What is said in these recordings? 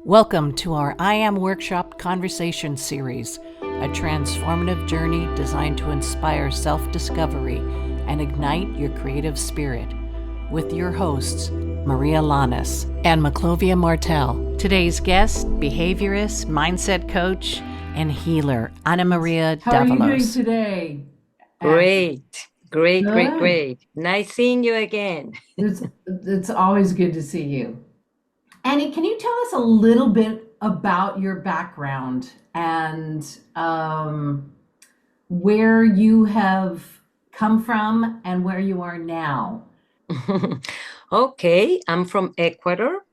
Welcome to our I Am Workshop Conversation Series, a transformative journey designed to inspire self-discovery and ignite your creative spirit, with your hosts, Maria Lanas and Maclovia Martel. Today's guest, behaviorist, mindset coach, and healer, Ana Maria Davalos. How are you doing today? Great. Good. Nice seeing you again. It's always good to see you. Annie, can you tell us a little bit about your background and where you have come from and where you are now? Okay, I'm from Ecuador.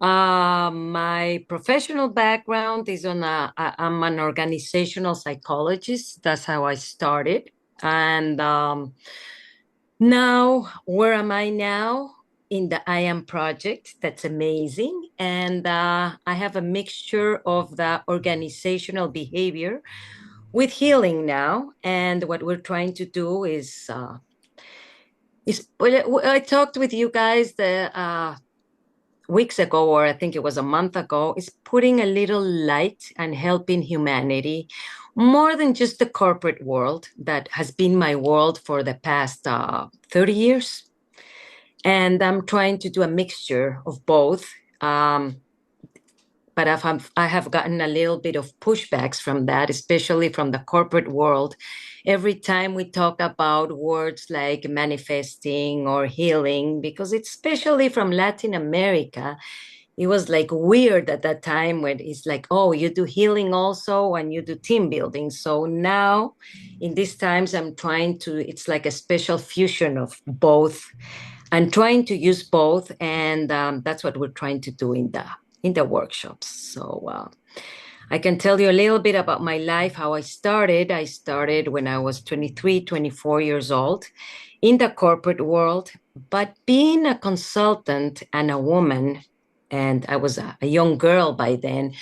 My professional background is I'm an organizational psychologist. That's how I started. And now, where am I now? In the I Am project. That's amazing. And I have a mixture of the organizational behavior with healing now. And what we're trying to do is well, I talked with you guys the weeks ago, or I think it was a month ago, is putting a little light and helping humanity more than just the corporate world that has been my world for the past 30 years. And I'm trying to do a mixture of both. But I have gotten a little bit of pushbacks from that, especially from the corporate world. Every time we talk about words like manifesting or healing, because it's especially from Latin America, it was like weird at that time when it's like, oh, you do healing also and you do team building. So now in these times, it's like a special fusion of both and trying to use both. And that's what we're trying to do in the workshops. So I can tell you a little bit about my life, how I started. I started when I was 23, 24 years old in the corporate world, but being a consultant and a woman, and I was a young girl by then,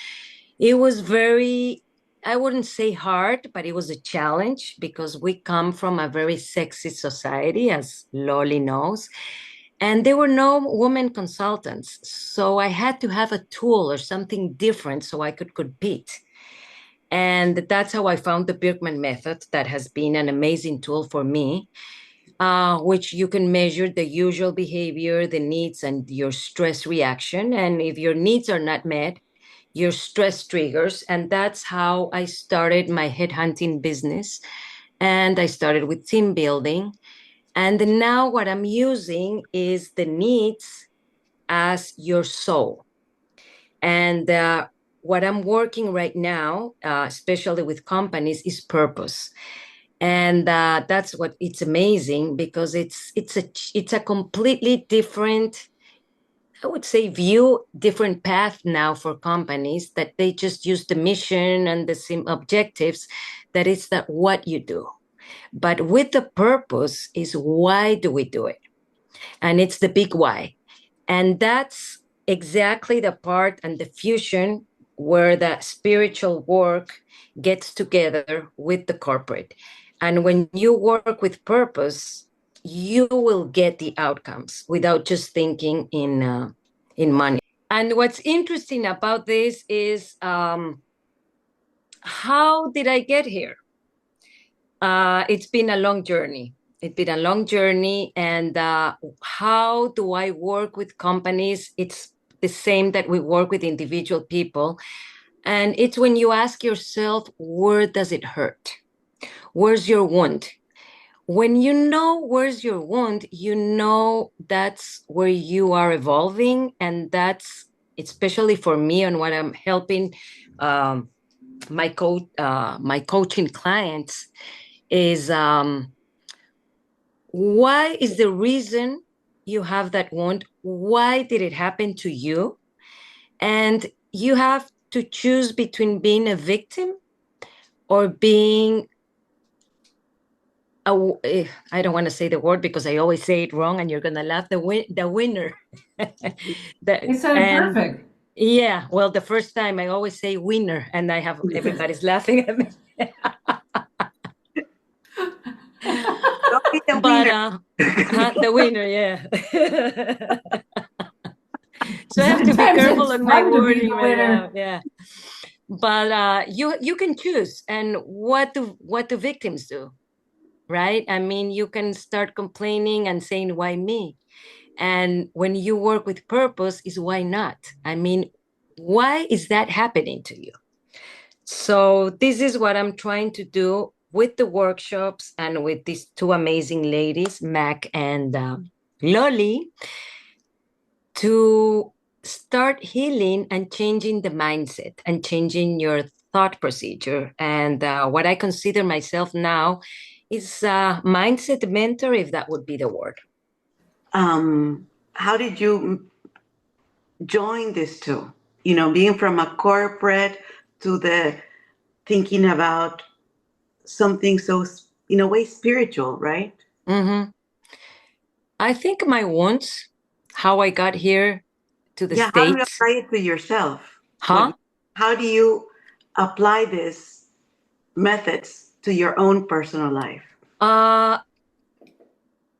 it was very, I wouldn't say hard, but it was a challenge because we come from a very sexist society, as Loli knows. And there were no women consultants. So I had to have a tool or something different so I could compete. And that's how I found the Birkman method. That has been an amazing tool for me, which you can measure the usual behavior, the needs, and your stress reaction. And if your needs are not met, your stress triggers. And that's how I started my headhunting business. And I started with team building. And now what I'm using is the needs as your soul. And what I'm working right now, especially with companies, is purpose. And that's what it's amazing because it's a completely different, I would say, different path now for companies, that they just use the mission and the same objectives, that is that what you do. But with the purpose is, why do we do it? And it's the big why. And that's exactly the part and the fusion where the spiritual work gets together with the corporate. And when you work with purpose, you will get the outcomes without just thinking in money. And what's interesting about this is, how did I get here? It's been a long journey. And how do I work with companies? It's the same that we work with individual people. And it's when you ask yourself, where does it hurt? Where's your wound? When you know where's your wound, you know that's where you are evolving. And that's, especially for me and what I'm helping my coaching clients, is why is the reason you have that wound? Why did it happen to you? And you have to choose between being a victim or being I don't want to say the word because I always say it wrong and you're going to laugh, the winner. It sounded perfect. Yeah, well, the first time I always say winner and everybody's laughing at me. The winner. The winner, yeah. So I have to be Sometimes careful it's on my fun to be wording, the but winner. yeah. But you can choose, and what do victims do, right? I mean, you can start complaining and saying, "Why me?" And when you work with purpose, is why not? I mean, why is that happening to you? So this is what I'm trying to do with the workshops and with these two amazing ladies, Mac and Lolly, to start healing and changing the mindset and changing your thought procedure. And what I consider myself now is a mindset mentor, if that would be the word. How did you join these two? You know, being from a corporate to the thinking about something so, in a way, spiritual, right? Mm-hmm. I think my wounds, how I got here to the Yeah, how do you States. apply it to yourself? Huh? How do you apply these methods to your own personal life? Uh,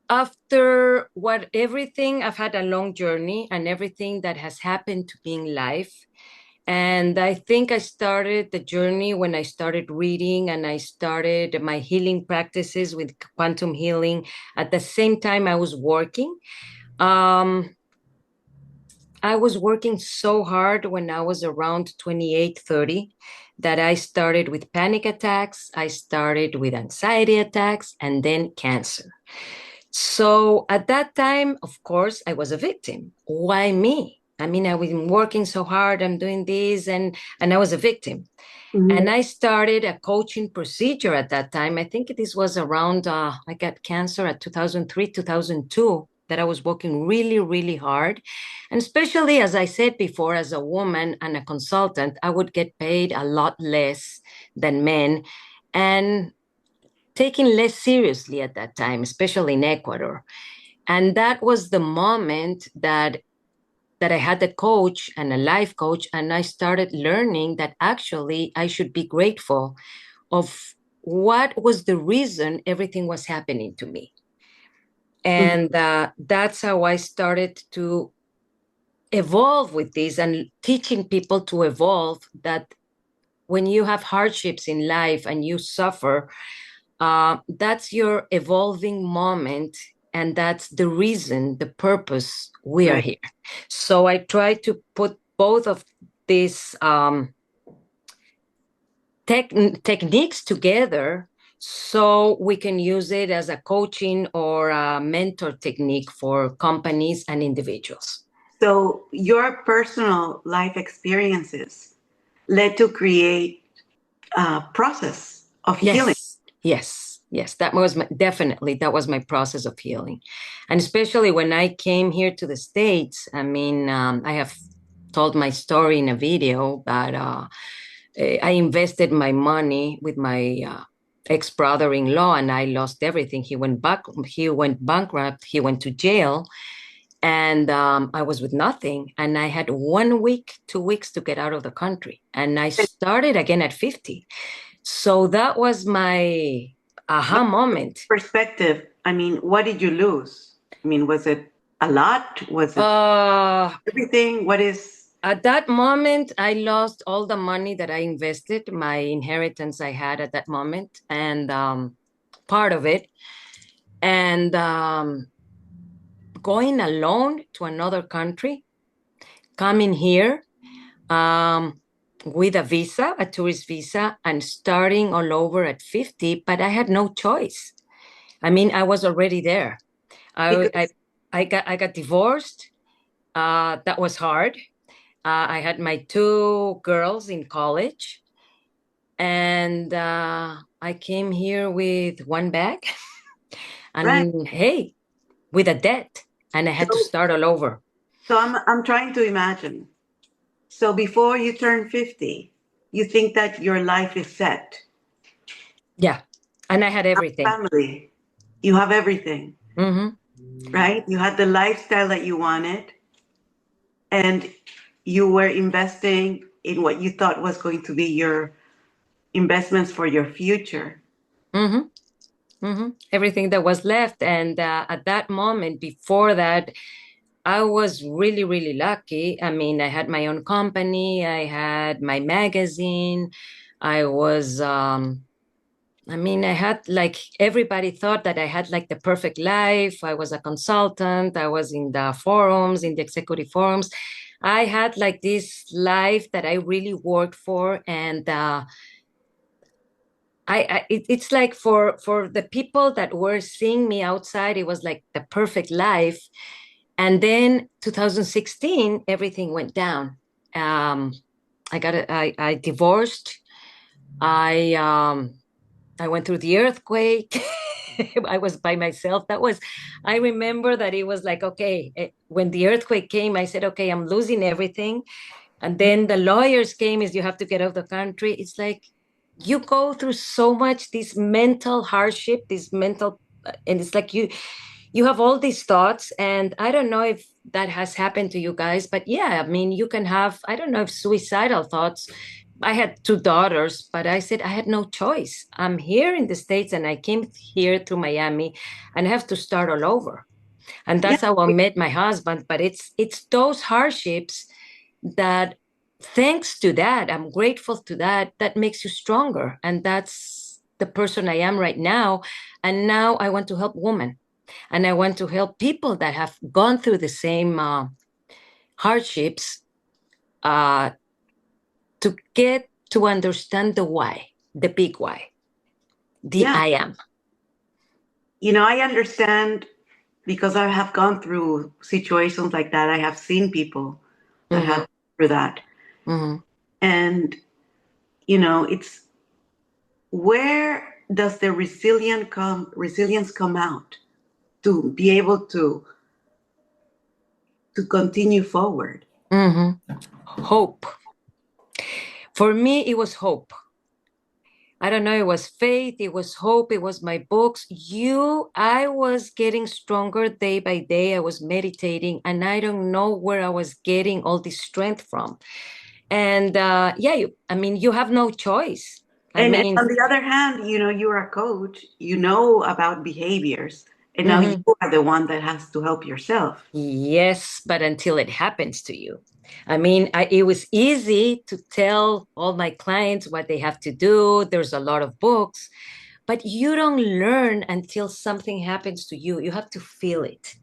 After what everything, I've had a long journey and everything that has happened to me in life. And I think I started the journey when I started reading and I started my healing practices with quantum healing. At the same time, I was working. Um, I was working so hard when I was around 28, 30 that I started with panic attacks. I started with anxiety attacks and then cancer. So at that time, of course, I was a victim. Why me? I mean, I was working so hard, I'm doing this, and I was a victim. Mm-hmm. And I started a coaching procedure at that time. I think this was around, I got cancer at 2003, 2002, that I was working really, really hard. And especially, as I said before, as a woman and a consultant, I would get paid a lot less than men. And taken less seriously at that time, especially in Ecuador. And that was the moment that I had a coach and a life coach, and I started learning that actually I should be grateful of what was the reason everything was happening to me. And that's how I started to evolve with this and teaching people to evolve, that when you have hardships in life and you suffer, that's your evolving moment, and that's the reason, the purpose we are Right. here. So I try to put both of these techniques together so we can use it as a coaching or a mentor technique for companies and individuals. So your personal life experiences led to create a process of healing. Yes, that was definitely, that was my process of healing. And especially when I came here to the States, I mean, I have told my story in a video, but I invested my money with my ex-brother-in-law, and I lost everything. He went bankrupt, he went to jail, and I was with nothing. And I had 1 week, 2 weeks to get out of the country, and I started again at 50. So that was my aha moment. Perspective, I mean, what did you lose? I mean, was it a lot? Was it everything? What is? At that moment, I lost all the money that I invested, my inheritance I had at that moment, and part of it. And going alone to another country, coming here with a visa, a tourist visa, and starting all over at 50, but I had no choice. I mean, I was already there. Because I got divorced. That was hard. I had my two girls in college, and I came here with one bag right. and hey, with a debt, and I had to So, start all over. so I'm trying to imagine. So before you turn 50, you think that your life is set. Yeah, and I had everything. Family, you have everything, Mm-hmm. right? You had the lifestyle that you wanted, and you were investing in what you thought was going to be your investments for your future. Mm-hmm. Mm-hmm. Everything that was left. And at that moment, before that, I was really, really lucky. I mean, I had my own company, I had my magazine, I was, I mean, I had like everybody thought that I had like the perfect life. I was a consultant, I was in the forums, in the executive forums. I had like this life that I really worked for, and it's like for the people that were seeing me outside, it was like the perfect life. And then 2016, everything went down. Um, I divorced. I I went through the earthquake. I was by myself. I remember that it was like, okay, when the earthquake came, I said, okay, I'm losing everything. And then the lawyers came, is you have to get out of the country. It's like you go through so much, this mental hardship, this mental, and it's like you have all these thoughts. And I don't know if that has happened to you guys, but yeah, I mean, you can have, I don't know if suicidal thoughts. I had two daughters, but I said I had no choice. I'm here in the States and I came here to Miami and I have to start all over. And Yeah, that's how I met my husband. But it's those hardships that, thanks to that, I'm grateful to that, that makes you stronger. And that's the person I am right now. And now I want to help women, and I want to help people that have gone through the same hardships, uh, to get to understand the why, the big why, the yeah. I am. I understand because I have gone through situations like that. I have seen people that have Mm-hmm, gone through that. mm-hmm, And, it's where does the resilience come out to be able to continue forward? mm-hmm. Hope. For me, it was hope. I don't know, it was faith, it was hope, it was my books. I was getting stronger day by day. I was meditating, and I don't know where I was getting all this strength from. And yeah, I mean, you have no choice. I And mean, on the other hand, you're a coach, you know about behaviors, and now you mhm. are the one that has to help yourself. Yes, but until it happens to you. I mean, it was easy to tell all my clients what they have to do. There's a lot of books, but you don't learn until something happens to you. You have to feel it.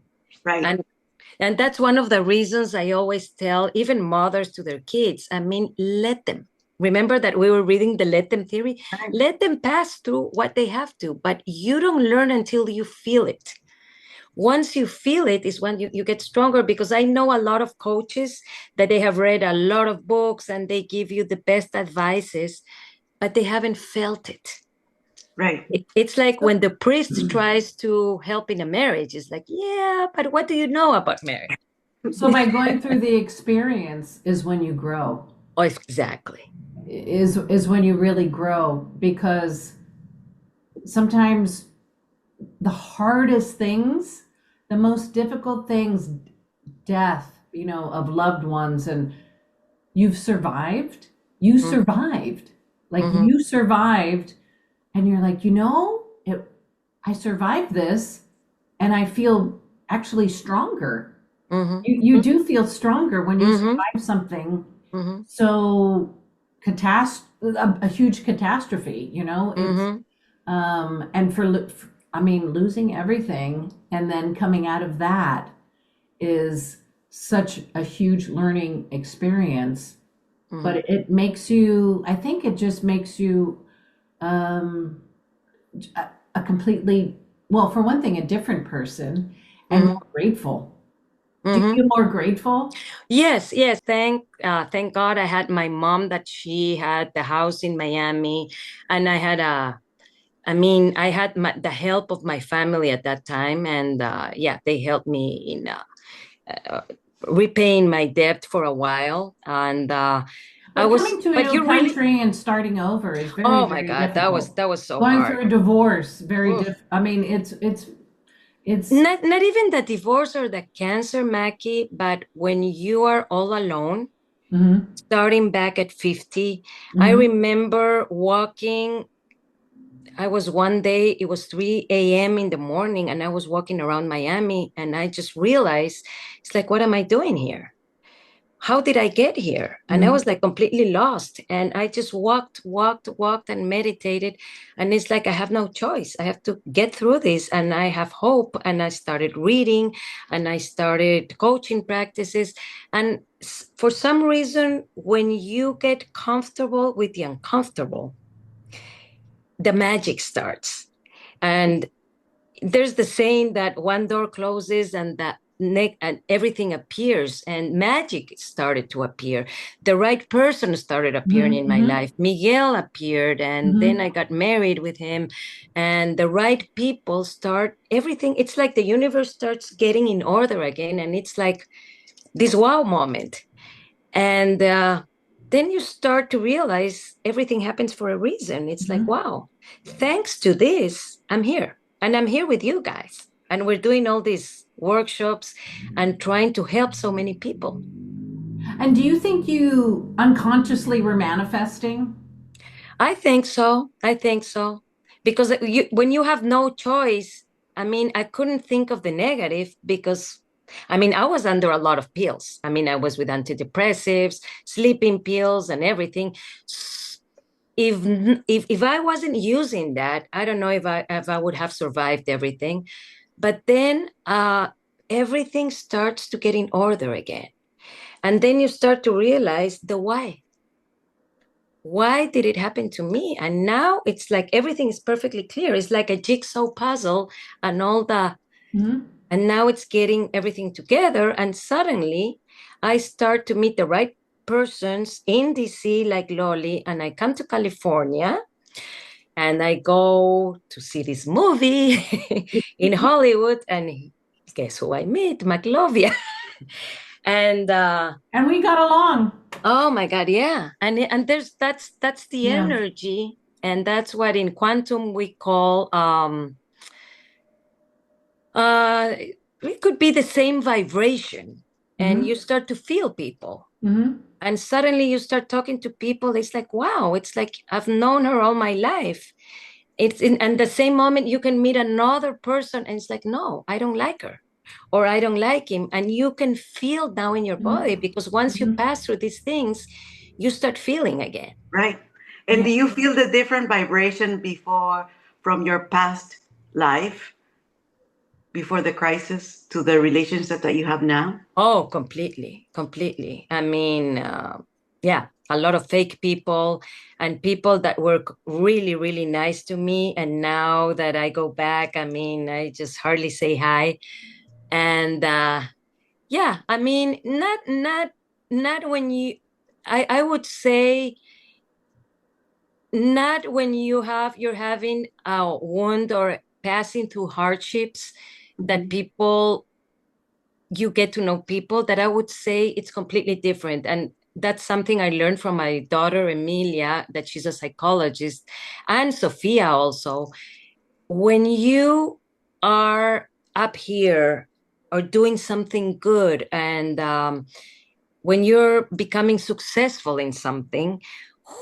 Right. And and that's one of the reasons I always tell even mothers to their kids. I mean, let them. Remember that we were reading the let them theory? Right. Let them pass through what they have to, but you don't learn until you feel it. Once you feel it is when you get stronger, because I know a lot of coaches that they have read a lot of books and they give you the best advices, but they haven't felt it. Right. It's like when the priest tries to help in a marriage. It's like, yeah, but what do you know about marriage? So by going through the experience is when you grow. Oh, exactly. Is when you really grow, because sometimes the hardest things, the most difficult things, death, of loved ones, and you've survived. You Mm-hmm. survived. Like Mm-hmm. you survived, and you're like, I survived this, and I feel actually stronger. You do feel stronger when you Mm-hmm. survive something Mm-hmm. so a huge catastrophe. It's Mm-hmm. and I mean, losing everything and then coming out of that is such a huge learning experience. Mm-hmm. But it makes you, I think it just makes you um, a completely, well, for one thing, a different person and Mm-hmm. more grateful. Do you Mm-hmm. feel more grateful? Yes, yes. Thank God I had my mom, that she had the house in Miami, and I mean, I had the help of my family at that time, and yeah, they helped me in uh, repaying my debt for a while, and But coming to a but new you really, country and starting over is very, oh my very God, difficult. that was so Going hard. through a divorce, very Oof. diff. I mean, it's. Not even the divorce or the cancer, Mackie, but when you are all alone, Mhm, starting back at 50, I mhm. remember walking I was one day, it was 3 a.m. in the morning, and I was walking around Miami, and I just realized, it's like, what am I doing here? How did I get here? And I was like completely lost. And I just walked and meditated. And it's like, I have no choice. I have to get through this. And I have hope. And I started reading and I started coaching practices. And for some reason, when you get comfortable with the uncomfortable, the magic starts. And there's the saying that one door closes and and everything appears, and magic started to appear. The right person started appearing in my life. Miguel appeared, and then I got married with him, and the right people start everything. It's like the universe starts getting in order again, and it's like this wow moment. And then you start to realize everything happens for a reason. It's like, wow, thanks to this, I'm here. And I'm here with you guys. And we're doing all these workshops and trying to help so many people. And do you think you unconsciously were manifesting? I think so. I think so. Because when you have no choice, I mean, I couldn't think of the negative because, I mean, I was under a lot of pills. I mean, I was with antidepressives, sleeping pills, and everything. If I wasn't using that, I don't know if I would have survived everything. But then everything starts to get in order again. And then you start to realize the why. Why did it happen to me? And now it's like everything is perfectly clear. It's like a jigsaw puzzle and all the, and now it's getting everything together. And suddenly I start to meet the right persons in DC, like Loli, and I come to California and I go to see this movie in Hollywood. And guess who I meet? McLovia. And we got along. oh my God, yeah. And that's the energy. And that's what in quantum we call it could be the same vibration. And you start to feel people. And suddenly you start talking to people. It's like, wow, it's like I've known her all my life. And the same moment you can meet another person and it's like, no, I don't like her. Or I don't like him. And you can feel now in your body because once you pass through these things, you start feeling again. Right. And do you feel the different vibration before from your past life, before the crisis, to the relationship that you have now? Oh, completely, completely. I mean, yeah, a lot of fake people and people that were really, really nice to me. And now that I go back, I mean, I just hardly say hi. And yeah, I mean, not when I would say not when you're having a wound or passing through hardships that people, you get to know people. That I would say it's completely different. And that's something I learned from my daughter, Emilia, that she's a psychologist, and Sophia also. When you are up here or doing something good and when you're becoming successful in something,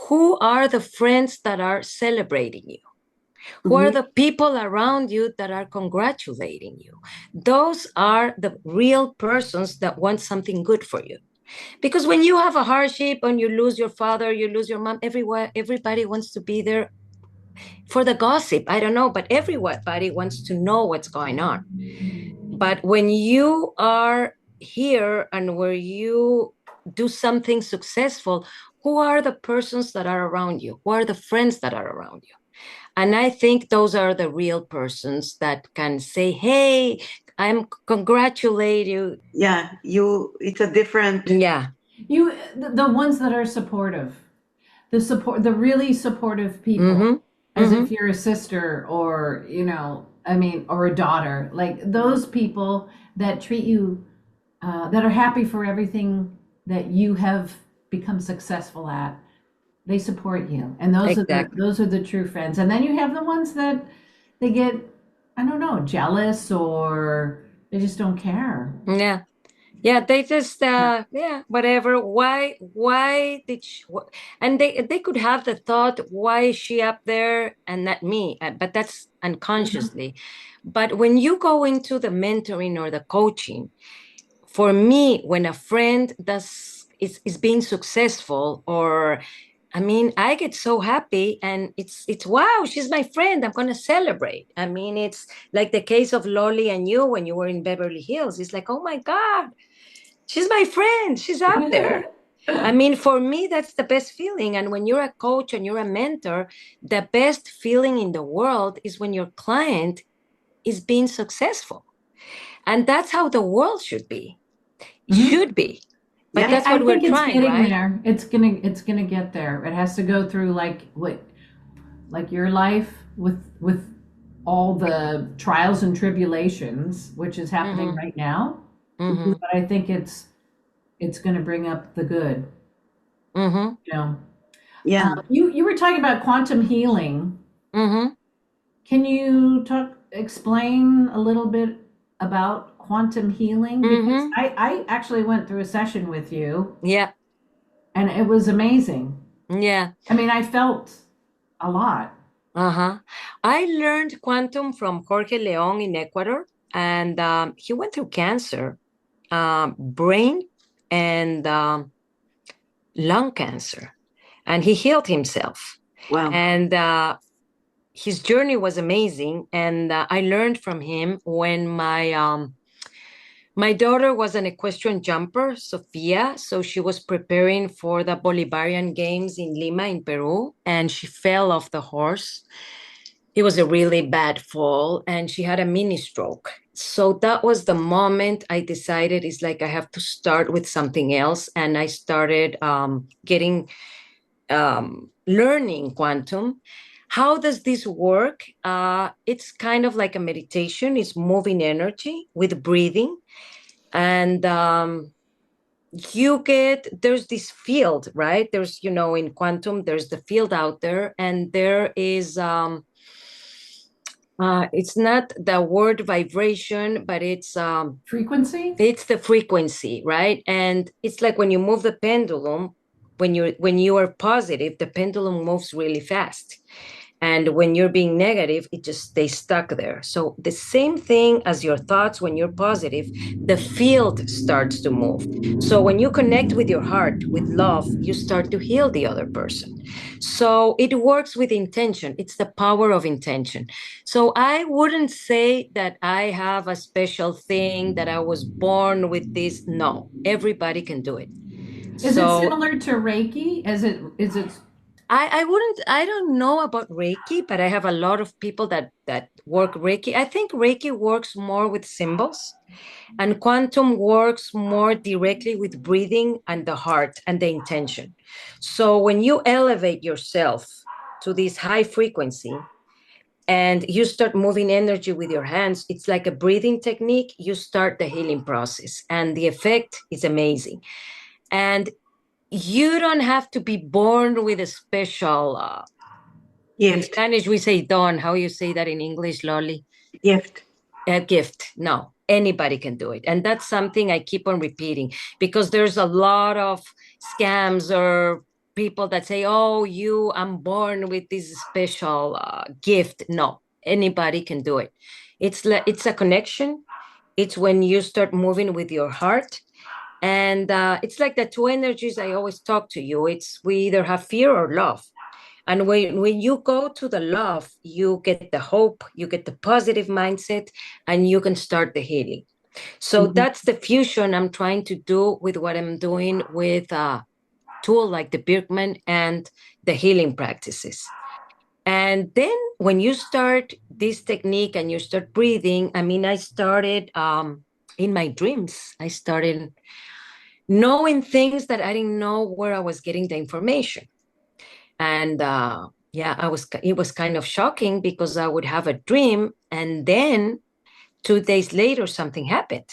who are the friends that are celebrating you? Who are the people around you that are congratulating you? Those are the real persons that want something good for you. Because when you have a hardship and you lose your father, you lose your mom, everybody wants to be there for the gossip. I don't know, but everybody wants to know what's going on. But when you are here and where you do something successful, who are the persons that are around you? Who are the friends that are around you? And I think those are the real persons that can say, hey, I'm congratulate you. Yeah, it's a different. Yeah. The ones that are supportive, the really supportive people, as if you're a sister or, I mean, or a daughter, like those people that treat you, that are happy for everything that you have become successful at. They support you, and those are the true friends. And then you have the ones that they get, I don't know, jealous or they just don't care. Yeah. Yeah, they just whatever. Why did she, and they could have the thought, why is she up there and not me? But that's unconsciously. But when you go into the mentoring or the coaching, for me, when a friend is being successful, or I mean, I get so happy, and it's wow, she's my friend. I'm gonna celebrate. I mean, it's like the case of Lolly and you when you were in Beverly Hills. It's like, oh my God, she's my friend. She's up there. I mean, for me, that's the best feeling. And when you're a coach and you're a mentor, the best feeling in the world is when your client is being successful. And that's how the world should be. It should be. But Yeah. that's what I we're think it's trying, getting right? there. It's gonna get there. It has to go through like your life with all the trials and tribulations, which is happening Mm-hmm. right now. Mm-hmm. But I think it's gonna bring up the good. Mm-hmm. You know, Yeah. you were talking about quantum healing. Mm-hmm. Can you explain a little bit about quantum healing? Because Mm-hmm. I actually went through a session with you Yeah. and it was amazing. Yeah. I mean, I felt a lot. Uh-huh. I learned quantum from Jorge Leon in Ecuador, and he went through cancer, brain and lung cancer, and he healed himself. Wow. And his journey was amazing, and I learned from him when my daughter was an equestrian jumper, Sofia. So she was preparing for the Bolivarian Games in Lima, in Peru, and she fell off the horse. It was a really bad fall, and she had a mini stroke. So that was the moment I decided it's like I have to start with something else. And I started learning quantum. How does this work? It's kind of like a meditation, it's moving energy with breathing. And there's this field, right? There's, in quantum, there's the field out there, and there is, it's not the word vibration, but Frequency? it's the frequency, right? And it's like when you move the pendulum, when you are positive, the pendulum moves really fast. And when you're being negative, it just stays stuck there. So the same thing as your thoughts, when you're positive, the field starts to move. So when you connect with your heart, with love, you start to heal the other person. So it works with intention. It's the power of intention. So I wouldn't say that I have a special thing, that I was born with this. No, everybody can do it. Is it So similar to Reiki? Is it I don't know about Reiki, but I have a lot of people that work Reiki. I think Reiki works more with symbols, and quantum works more directly with breathing and the heart and the intention. So when you elevate yourself to this high frequency and you start moving energy with your hands, it's like a breathing technique. You start the healing process, and the effect is amazing. And you don't have to be born with a special, in Gift. Spanish, we say don. How you say that in English, Lolly? Gift. A gift. No, anybody can do it. And that's something I keep on repeating, because there's a lot of scams or people that say, oh, I'm born with this special gift. No, anybody can do it. It's a connection. It's when you start moving with your heart. And it's like the two energies I always talk to you. We either have fear or love. And when you go to the love, you get the hope, you get the positive mindset, and you can start the healing. So Mhm. that's the fusion I'm trying to do with what I'm doing with a tool like the Birkman and the healing practices. And then when you start this technique and you start breathing, I mean, I started in my dreams, I started knowing things that I didn't know where I was getting the information. And yeah, it was kind of shocking, because I would have a dream and then 2 days later something happened.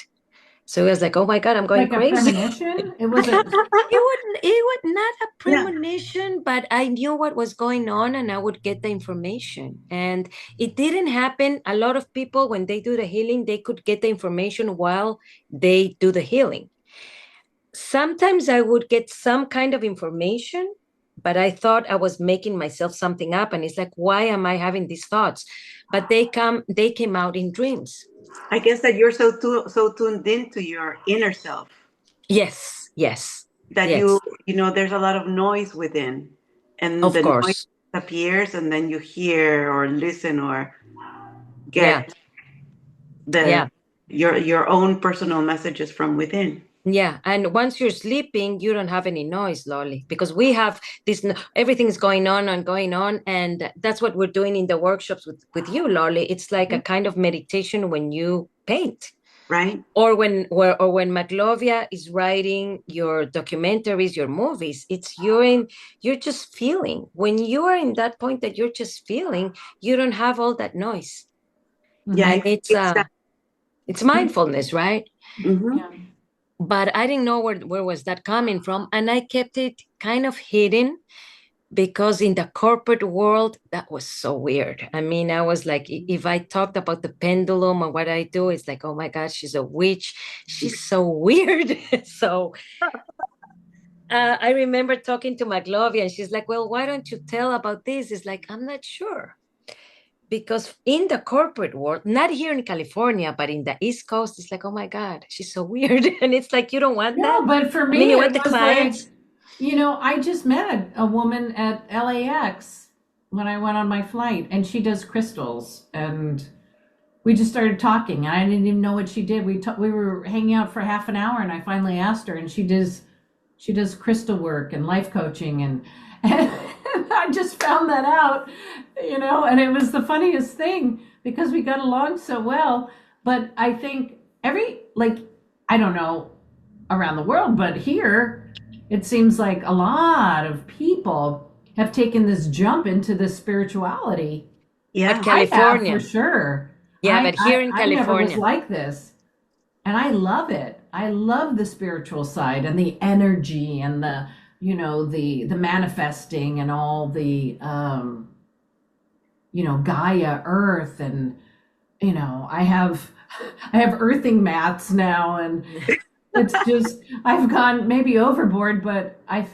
So it was like, oh my God, I'm going like a crazy. premonition? It was a It would not a Yeah. premonition, but I knew what was going on, and I would get the information. And it didn't happen. A lot of people, when they do the healing, they could get the information while they do the healing. Sometimes I would get some kind of information, but I thought I was making myself something up. And it's like, why am I having these thoughts? But they came out in dreams. I guess that you're so tuned into your inner self Yes, yes, that yes, there's a lot of noise within, and of the noise course. appears, and then you hear or listen or Yeah, get the yeah. your own personal messages from within. Yeah, and once you're sleeping, you don't have any noise, Lolly, because we have this. Everything's going on and going on, and that's what we're doing in the workshops with you, Lolly. It's like a kind of meditation when you paint, Right? or when Maglovia is writing your documentaries, your movies. You're just feeling. When you are in that point that you're just feeling, you don't have all that noise, Yeah, and it's mindfulness, right? mm-hmm. Yeah. But I didn't know where was that coming from. And I kept it kind of hidden because in the corporate world, that was so weird. I mean, I was like, if I talked about the pendulum or what I do, it's like, oh my God, she's a witch. She's so weird. So I remember talking to Maglovia and she's like, well, why don't you tell about this? It's like, I'm not sure. Because in the corporate world, not here in California, but in the East Coast, it's like, oh my God, she's so weird. And it's like, you don't want that. No, but for I mean, me, you it want the was like, clients. I just met a woman at LAX when I went on my flight, and she does crystals, and we just started talking. I didn't even know what she did. We were hanging out for half an hour, and I finally asked her, and she does crystal work and life coaching, and I just found that out, and it was the funniest thing because we got along so well. But I think I don't know around the world, but here it seems like a lot of people have taken this jump into this spirituality. But Yeah. I have for California, sure. yeah, but here in I never was California, like this. And I love it. I love the spiritual side and the energy and the manifesting and all the Gaia earth, and I have earthing mats now, and it's just I've gone maybe overboard, but I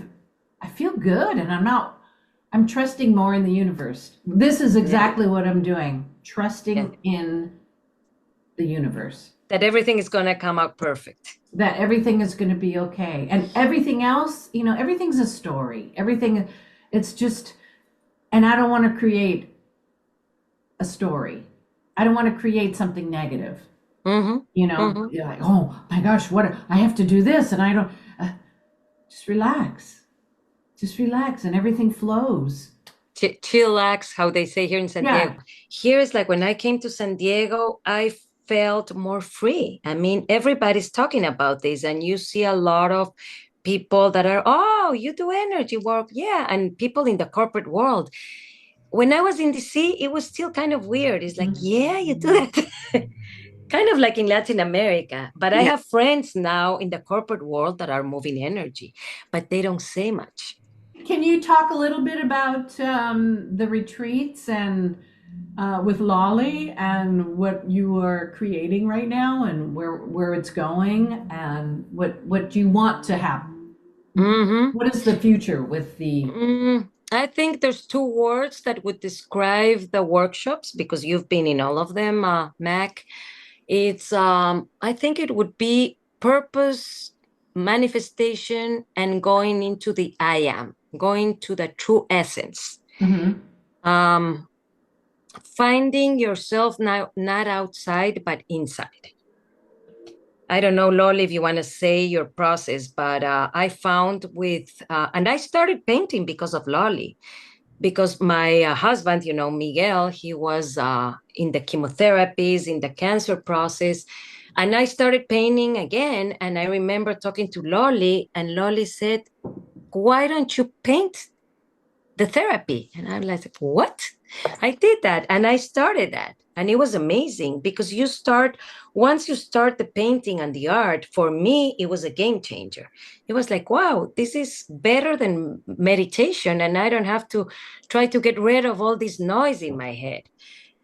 feel good, and I'm trusting more in the universe. This is exactly what I'm doing. yeah, Trusting in the universe. that everything is going to come out perfect. That everything is going to be okay. And everything else, everything's a story. It's just, and I don't want to create a story. I don't want to create something negative. Mm-hmm, mm-hmm. You're like, oh my gosh, I have to do this, and I don't. Just relax. Just relax, and everything flows. Chillax, how they say here in San Yeah. Diego. Here is like when I came to San Diego, I felt more free. I mean, everybody's talking about this, and you see a lot of people that are, oh, you do energy work. Yeah. And people in the corporate world. When I was in DC, it was still kind of weird. It's like, yeah, you do that. Kind of like in Latin America. But I Yeah. have friends now in the corporate world that are moving energy, but they don't say much. Can you talk a little bit about the retreats and with Lolly and what you are creating right now and where it's going and what you want to happen? Mm-hmm. What is the future with the? I think there's two words that would describe the workshops because you've been in all of them, Mac. It's I think it would be purpose, manifestation, and going into the I am, going to the true essence. Mhm. Um, Finding yourself now not outside but inside. I don't know, Loli, if you want to say your process, but I found and I started painting because of Loli, because my husband, Miguel, he was in the chemotherapies, in the cancer process. And I started painting again. And I remember talking to Loli, and Loli said, why don't you paint the therapy? And I'm like, what? I did that and I started that. And it was amazing because once you start the painting and the art, for me, it was a game changer. It was like, wow, this is better than meditation. And I don't have to try to get rid of all this noise in my head.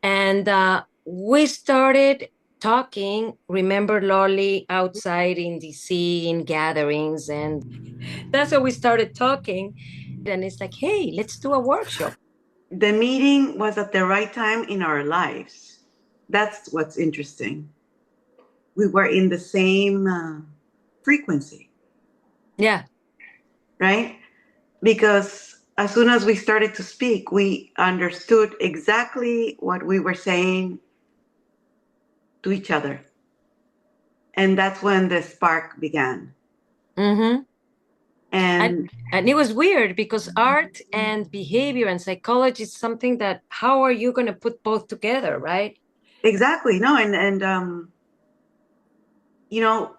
And we started talking. Remember Lolly outside in DC in gatherings, and that's how we started talking. And it's like, hey, let's do a workshop. The meeting was at the right time in our lives. That's what's interesting. We were in the same frequency, Yeah. right? Because as soon as we started to speak, we understood exactly what we were saying to each other. And that's when the spark began. Mm-hmm. And And it was weird because art and behavior and psychology is something that, how are you going to put both together, right? exactly, no, and you know,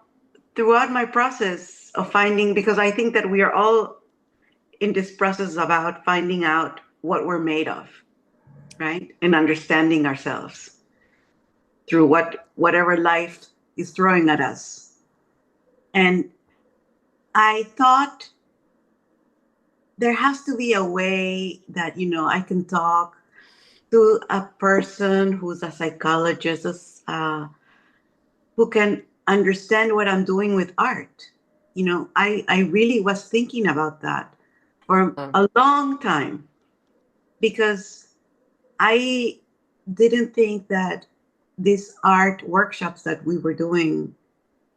throughout my process of finding, because I think that we are all in this process about finding out what we're made of, right? And understanding ourselves through whatever life is throwing at us. And I thought there has to be a way that, I can talk to a person who's a psychologist, who can understand what I'm doing with art. I really was thinking about that for a long time, because I didn't think that these art workshops that we were doing,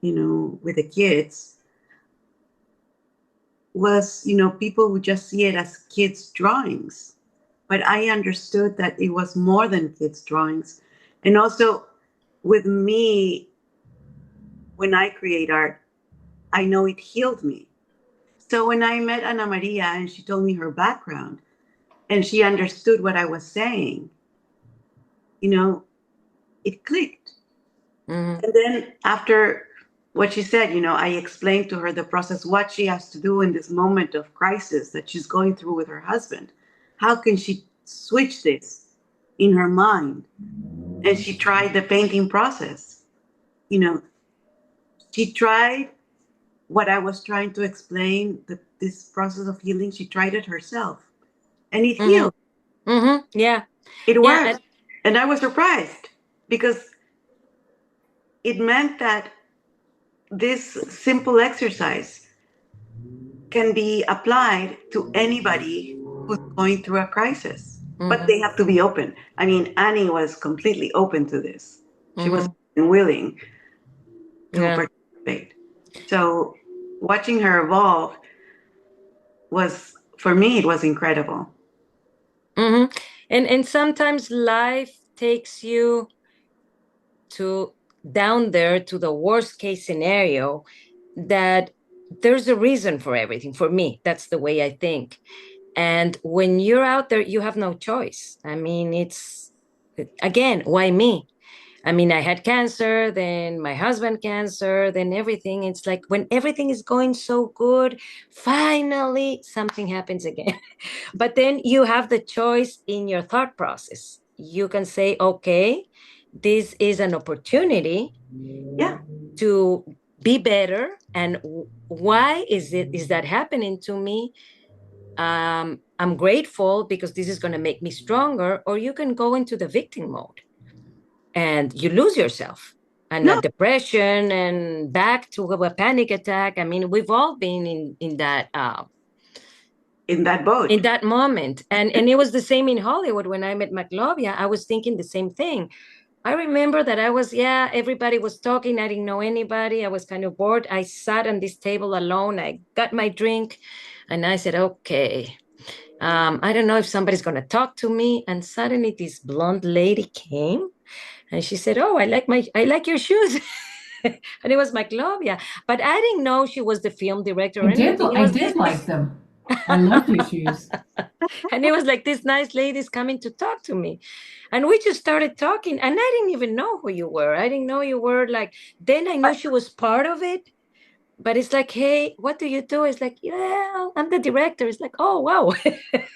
with the kids was, people would just see it as kids' drawings. But I understood that it was more than kids' drawings. And also with me, when I create art, I know it healed me. So when I met Ana Maria and she told me her background and she understood what I was saying, it clicked. Mm-hmm. And then after what she said, I explained to her the process, what she has to do in this moment of crisis that she's going through with her husband. How can she switch this in her mind? And she tried the painting process. She tried what I was trying to explain, this process of healing. She tried it herself and it Mm-hmm. healed. Mm-hmm. Yeah. It Yeah. worked. And I was surprised because it meant that this simple exercise can be applied to anybody who's going through a crisis, but they have to be open. I mean, Annie was completely open to this. She was willing to Yeah. participate. So watching her evolve was, for me, it was incredible. Mm-hmm. And sometimes life takes you to down there to the worst case scenario, that there's a reason for everything. For me, that's the way I think. And when you're out there, you have no choice. I mean, it's, again, why me? I mean, I had cancer, then my husband cancer, then everything. It's like when everything is going so good, finally something happens again. But then you have the choice in your thought process. You can say, okay, this is an opportunity Yeah. to be better. And why is that happening to me? I'm grateful because this is going to make me stronger. Or you can go into the victim mode and you lose yourself, and a No, depression and back to a panic attack. I mean, we've all been in in that boat. in that moment. And it was the same in Hollywood. When I met Maclovia, I was thinking the same thing. I remember that I was, everybody was talking. I didn't know anybody. I was kind of bored. I sat on this table alone. I got my drink and I said, okay, I don't know if somebody's going to talk to me. And suddenly this blonde lady came and she said, oh, I like your shoes. And it was Maclovia. But I didn't know she was the film director or anything. It I was did like them. I loved your shoes. and it was like this nice lady's coming to talk to me. And we just started talking. And I didn't even know who you were. I didn't know you were like, then I knew she was part of it. But it's like, hey, what do you do? It's like, yeah, I'm the director. It's like, oh, wow.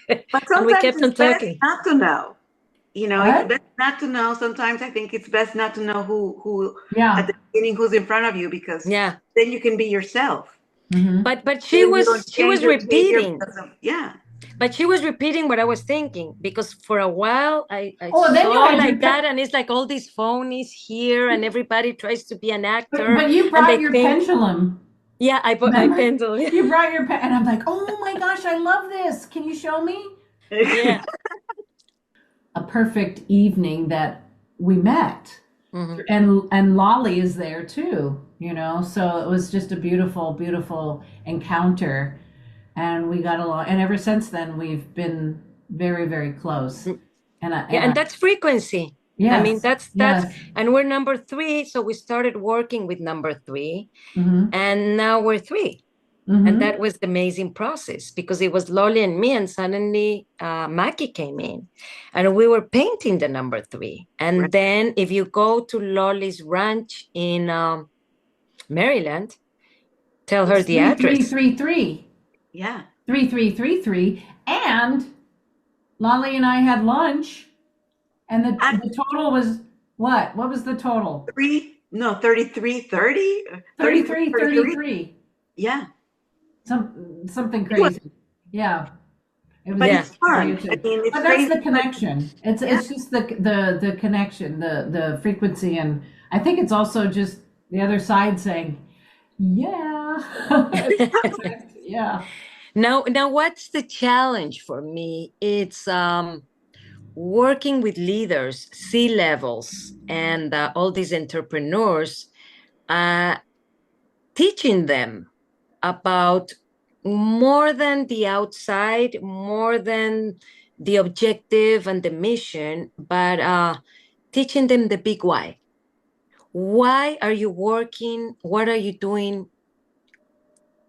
But And we sometimes kept it's on best talking. not to know. It's What? best not to know. Sometimes I think it's best not to know who at Yeah. the beginning, who's in front of you, because Yeah. then you can be yourself. Mm-hmm. But Then you don't she change was your behavior repeating. because of, yeah. But she was repeating what I was thinking, because for a while I Oh, then you saw had your like that, and it's like all these phonies here, and everybody tries to be an actor, but you and brought they your think, pendulum. yeah, I Remember? pencil, yeah. You brought your pen, and I'm like, oh my gosh, I love this. Can you show me? Yeah. A perfect evening that we met. Hmm. And Lolly is there too, you know. So it was just a beautiful, beautiful encounter, and we got along. And ever since then, we've been very, very close. Yeah, And and I that's frequency. I mean, yes, that's, yes. and we're number three, so we started working with number three, Mm-hmm. and now we're three. And Mm-hmm. that was the amazing process, because it was Lolly and me, and suddenly Mackie came in, and we were painting the number three. Right. And then if you go to Lolly's ranch in Maryland, tell her It's the three, three, address. three, three, Yeah. 3, 3, 3, 3. And Lolly and I had lunch, and At the total was what? What was the total? 33, 30, 33, 33, 33. 33. Yeah. Something It was, crazy. Yeah. It was but Yeah. it's fun. I creative. mean, it's But that's crazy. the But connection. yeah, It's just the connection, the frequency, and I think it's also just the other side saying, yeah. It's perfect. Yeah. Now, what's the challenge for me? It's working with leaders, C-levels, and all these entrepreneurs, uh, teaching them about more than the outside, more than the objective and the mission, but teaching them the big why. Why are you working? What are you doing?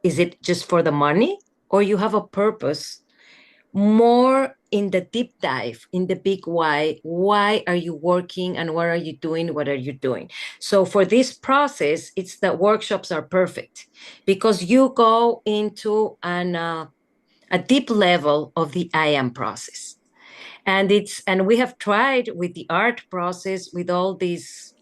Is it just for the money, or you have a purpose? More in the deep dive, in the big why are you working, and what are you doing, what are you doing? So for this process, it's the workshops are perfect, because you go into a deep level of the I am process. And we have tried with the art process with all these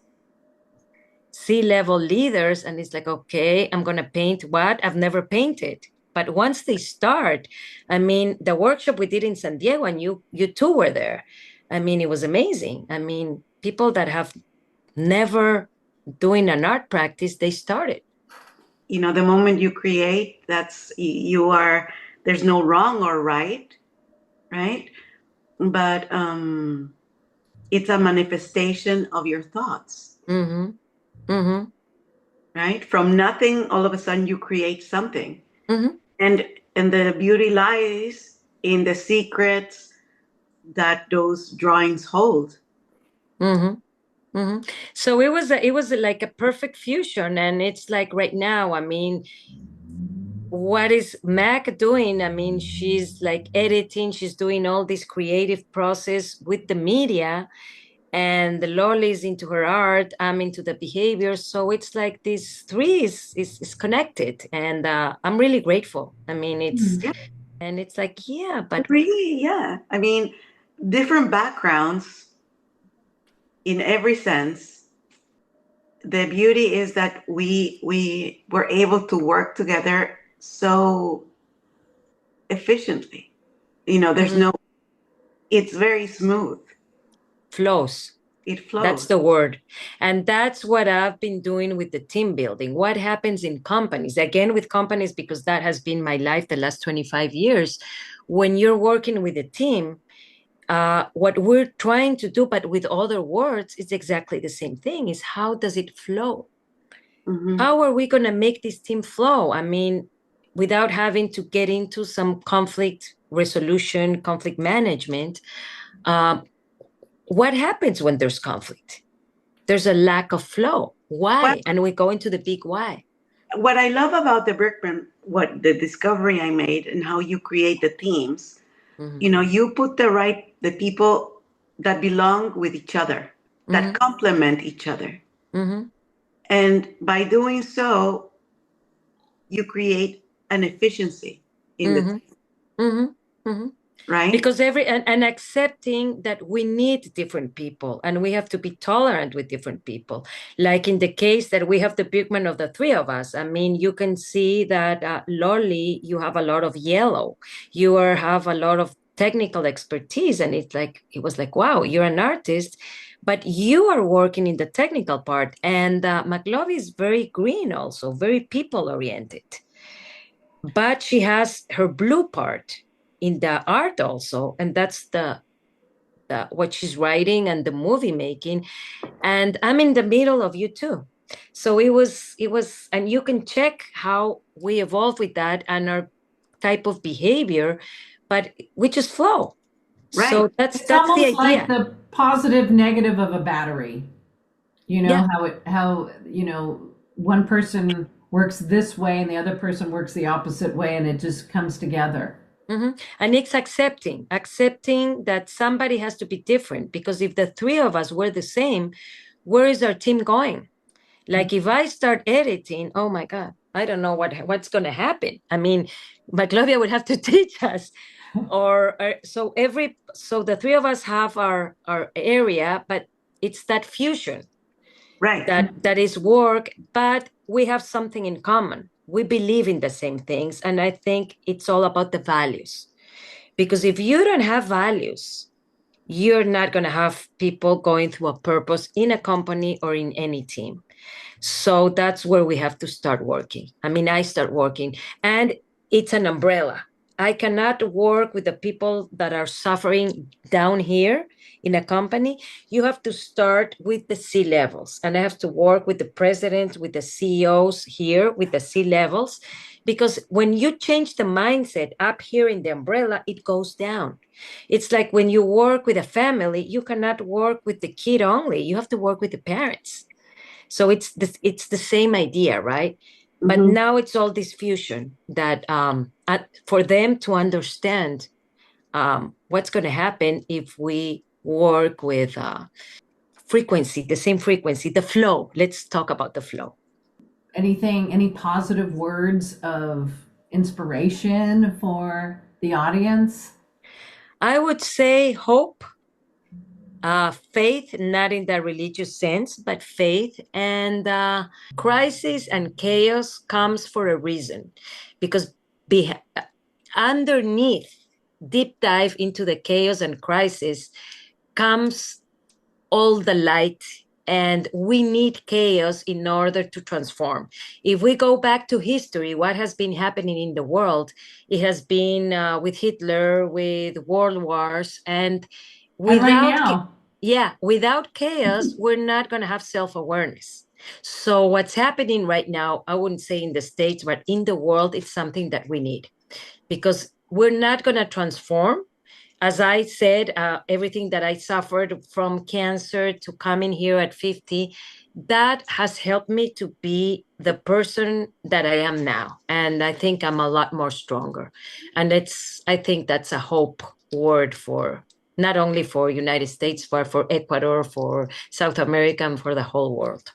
C-level leaders, and it's like, okay, I'm going to paint what I've never painted. But once they start, I mean, the workshop we did in San Diego, and you too were there. I mean, it was amazing. I mean, people that have never doing an art practice, they started. the moment you create, you are, there's no wrong or right, right? But it's a manifestation of your thoughts, Mm-hmm. Mm-hmm. right? From nothing, all of a sudden you create something. Mm-hmm. And the beauty lies in the secrets that those drawings hold. Mm-hmm. Mm-hmm. So it was like a perfect fusion, and it's like right now, I mean, what is Mac doing? I mean, she's like editing, she's doing all this creative process with the media, and the Lolly is into her art, I'm into the behavior. So it's like these three is connected, and I'm really grateful. I mean, Hmm. Yeah, it's like, yeah, but really, yeah. I mean, different backgrounds in every sense. The beauty is that we were able to work together so efficiently. There's mhm, no, it's very smooth. flows. It That's flows. the word. And that's what I've been doing with the team building. What happens in companies, again, with companies, because that has been my life the last 25 years. When you're working with a team, what we're trying to do, but with other words, it's exactly the same thing, is how does it flow? Hmm. How are we going to make this team flow? I mean, without having to get into some conflict resolution, conflict management. Um, what happens when there's conflict? There's a lack of flow. Well, Why? And we go into the big why. what I love about the Brickman, what the discovery I made and how you create the teams, Mm-hmm. you put the people that belong with each other, that Mm-hmm. complement each other. Mm-hmm. And by doing so, you create an efficiency in the Mm-hmm. team. Mm-hmm. Mm-hmm. Right. Because and accepting that we need different people and we have to be tolerant with different people. Like in the case that we have the pigment of the three of us. I mean, you can see that Lolly, you have a lot of yellow. Have a lot of technical expertise, and it was like, wow, you're an artist, but you are working in the technical part. And McLovey is very green, also very people oriented, but she has her blue part in the art also, and that's the what she's writing and the movie making. And I'm in the middle of you too. So it was, and you can check how we evolve with that and our type of behavior, but we just flow. Right. So that's It's the almost like idea. the positive negative of a battery. You know Yeah. how one person works this way and the other person works the opposite way, and it just comes together. And it's accepting that somebody has to be different, because if the three of us were the same, where is our team going? Like if I start editing, oh my God, I don't know what's going to happen. I mean, Maclovia would have to teach us. So the three of us have our area, but it's that fusion Right. that is work, but we have something in common. We believe in the same things, and I think it's all about the values. Because if you don't have values, you're not going to have people going through a purpose in a company or in any team. So that's where we have to start working. I mean, I start working, and it's an umbrella. I cannot work with the people that are suffering down here in a company. You have to start with the C levels, and I have to work with the presidents, with the CEOs here, with the C levels, because when you change the mindset up here in the umbrella, it goes down. It's like when you work with a family, you cannot work with the kid only. You have to work with the parents. So it's the same idea, right? But now it's all this fusion that for them to understand what's going to happen if we work with frequency, the same frequency, the flow. Let's talk about the flow. Any positive words of inspiration for the audience? I would say hope, faith, not in the religious sense, but faith. And crisis and chaos comes for a reason, because underneath, deep dive into the chaos and crisis, comes all the light. And we need chaos in order to transform. If we go back to history, what has been happening in the world, it has been with Hitler, with world wars, and And right without now, without chaos, we're not going to have self-awareness. So what's happening right now, I wouldn't say in the States, but in the world, it's something that we need, because we're not going to transform. As I said, everything that I suffered from cancer to coming here at 50, that has helped me to be the person that I am now. And I think I'm a lot more stronger. And I think that's a hope word for not only for United States, but for Ecuador, for South America, and for the whole world.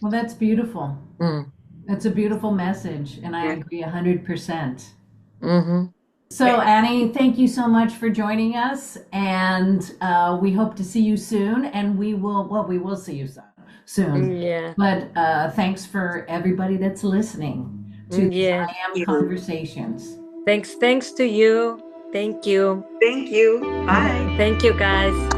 well, that's beautiful. Mm. That's a beautiful message, and I Yeah. agree 100%. Mm-hmm. So, Annie, thank you so much for joining us, and we hope to see you soon. And we will see you soon. Yeah. But thanks for everybody that's listening to these Yeah. I Am You. Conversations. Thanks to you. Thank you. Thank you. Bye. Thank you, guys.